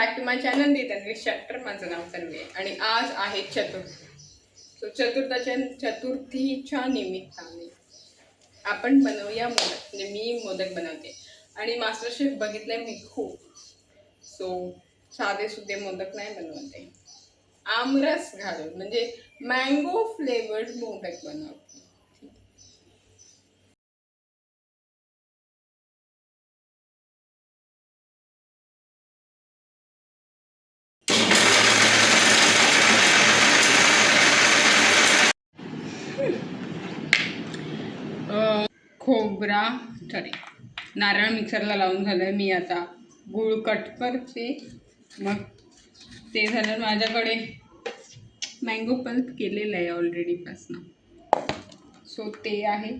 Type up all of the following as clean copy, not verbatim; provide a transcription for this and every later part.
Back to my channel Tanvi chapter. माझं नाव तन्वी आणि आज आहे चतुर्थीच्या निमित्ताने आपण बनवूया मोदक. म्हणजे मी मोदक बनवते आणि मास्टर शेफ बघितलंय मी खूप. सो साधे सुधे मोदक नाही बनवते, आमरस घालून म्हणजे मँगो फ्लेवर्ड मोदक बनवते. खोबरा नारळ मिक्सरला लावून झालं. मी आता गूळ कट करते. मग ते झालं. माझ्याकडे मँगो पल्प केलेलं आहे ऑलरेडी पासनं, सो ते आहे.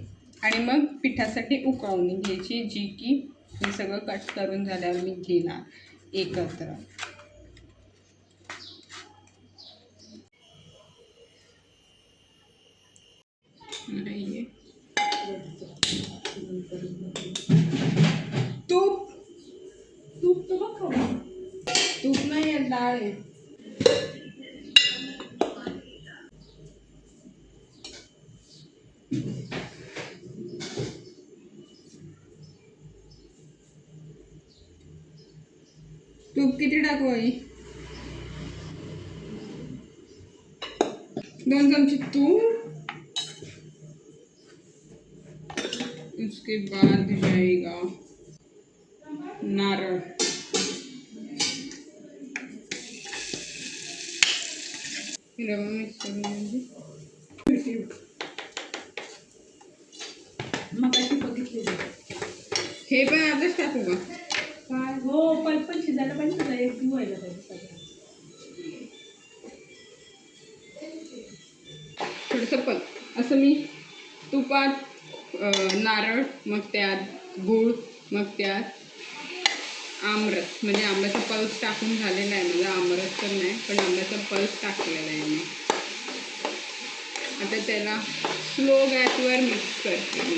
आणि मग पिठासाठी उकळवणी घ्यायची, जी की मी सगळं कट करून झाल्यावर मी घेणार एकत्र. तूप तूप तर बघ, तूप नाही आहे, डाळ आहे. तूप किती टाकू आई? 2 चमचे तूप. उसके बाद जाएगा नारळ. रवा मिक्स करून हे पण आताच टाकू का? काय हो, पण शिजायला पाहिजे, एक व्हायला पाहिजे सगळं. थोडंसं पण असं मी तुपात नारळ, मग त्यात गूळ, मग त्यात आमरस म्हणजे आंब्याचा पल्स टाकून झालेला आहे. म्हणजे आमरस तर नाही, पण आंब्याचा पल्स टाकलेला आहे मी. आता त्याला स्लो गॅसवर मिक्स करते मी.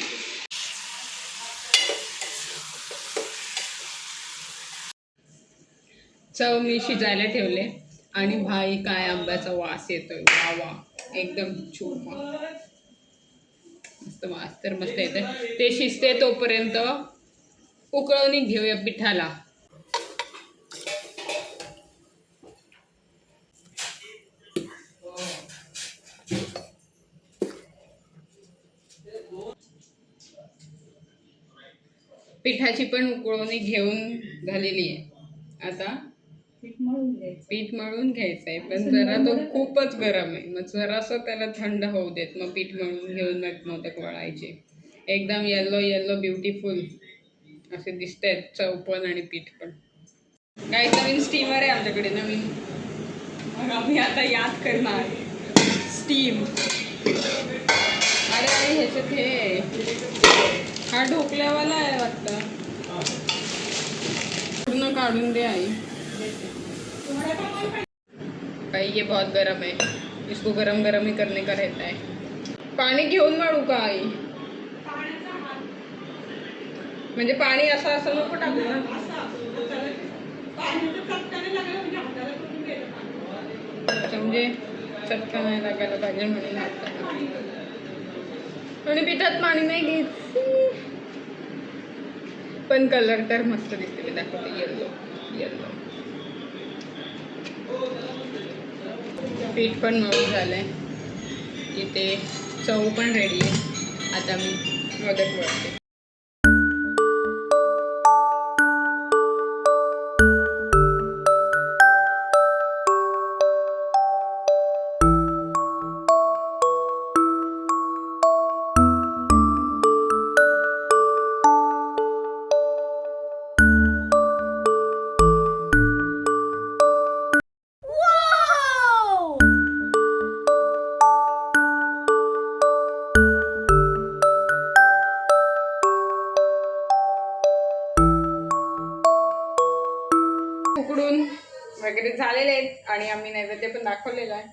चव मी शिजायला ठेवले आणि भाई काय आंब्याचा वास येतोय. वा वा, एकदम छुपा मस्त वास तर मस्त येतोय. ते शिजते तोपर्यंत उकळवणी घेऊया पिठाला. पिठाची पण उकळवणी घेऊन झालेली आहे. आता पीठ मळून घ्यायचं आहे, पण जरा तो खूपच गरम आहे. मग जरासं त्याला थंड होऊ देत, मग पीठ मळून घेऊन मोदक वळायचे. एकदम येल्लो येल्लो ब्युटिफुल असे दिसत आहेत, चव पण आणि पीठ पण. काही नवीन स्टीमर आहे आमच्याकडे, नवीन. मग आम्ही आता याद करणार स्टीम. अरे ह्याच्यात हे हा ढोकल्यावाला आहे वाटतं. पूर्ण काढून दे आई. भाई ये बहुत गरम है, इसको गरम गरम ही करने का रहता है. पाणी घेऊन वाढू का आई? म्हणजे पाणी असं नको टाकू ना. म्हणजे चटका नाही लागायला पाहिजे म्हणून. आणि पिठात पाणी नाही घ्यायचं, पण कलर तर मस्त दिसते. मी दाखवते, येल्लो येल्लो. पीठ पण मऊ झालंय, इथे चव पण रेडी आहे. आता मी मोदक वळते. उकडून वगैरे झालेले आहेत आणि आम्ही नैवेद्य पण दाखवलेला आहे.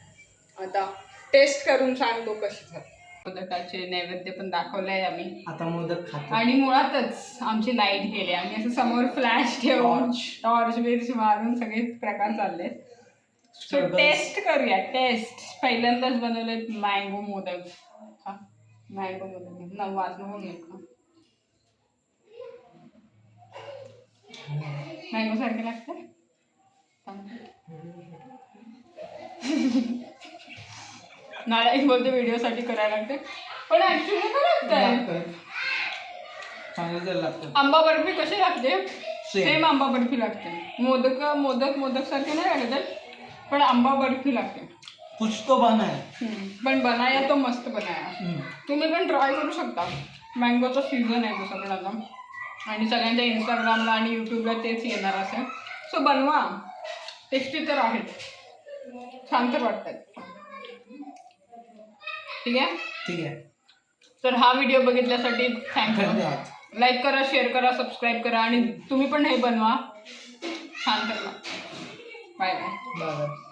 आता टेस्ट करून सांगतो कशी झाली. मोदकाचे नैवेद्य पण दाखवलंय आम्ही. आता मोदक खातो. आणि मुळातच आमची लाईट गेली. आम्ही असं समोर फ्लॅश ठेवून टॉर्च बिर्च मारून सगळे प्रकार चालले. सो टेस्ट करूया. टेस्ट पहिल्यांदाच बनवले मँगो मोदक. मँगो मोदक वाजवून मँगो सारखे लागते. नारायण बोलते व्हिडिओसाठी करायला लागते पण ऍक्च्युली काय लागतंय. चांगलं लागतं. आंबा बर्फी कशी लागते सेम आंबा बर्फी लागते. मोदक सारखे नाही लागत पण आंबा बर्फी लागते. कुछ तो बनाया. पण बनाया तो मस्त बनाया. तुम्ही पण ट्राय करू शकता. मँगोचा सीझन आहे तसं पण आता आणि सगळ्यांच्या इंस्टाग्रामला आणि यूट्यूबला तेच येणार असेल. सो बनवा. टेस्टी तर आहेत. छान तर वाटतात. ठीक आहे. तर हा व्हिडिओ बघितल्यासाठी थँक्यू. लाईक करा, शेअर करा, सबस्क्राईब करा आणि तुम्ही पण हे बनवा. छान करा. Bye bye.